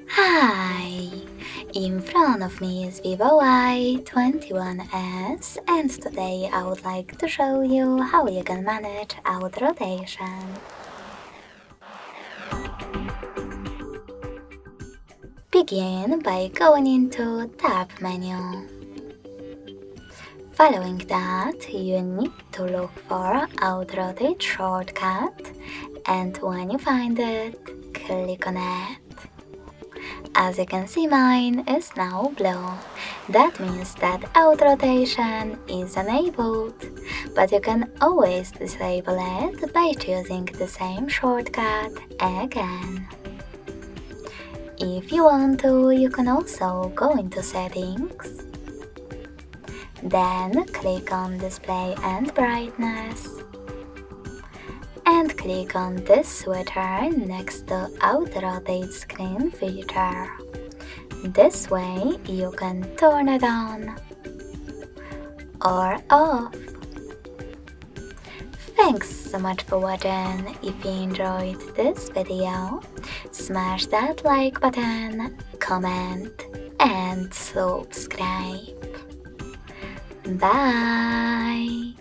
Hi! In front of me is VIVO Y21s, and today I would like to show you how you can manage auto rotation. Begin by going into Tab menu. Following that, you need to look for Auto Rotate shortcut, and when you find it, click on it. As you can see, mine is now blue. That means that auto rotation is enabled, but you can always disable it by choosing the same shortcut again. If you want to, you can also go into settings, then click on display and brightness, and click on this switcher next to auto rotate screen feature. This way you can turn it on or off. Thanks so much for watching. If you enjoyed this video, smash that like button, comment and subscribe. Bye!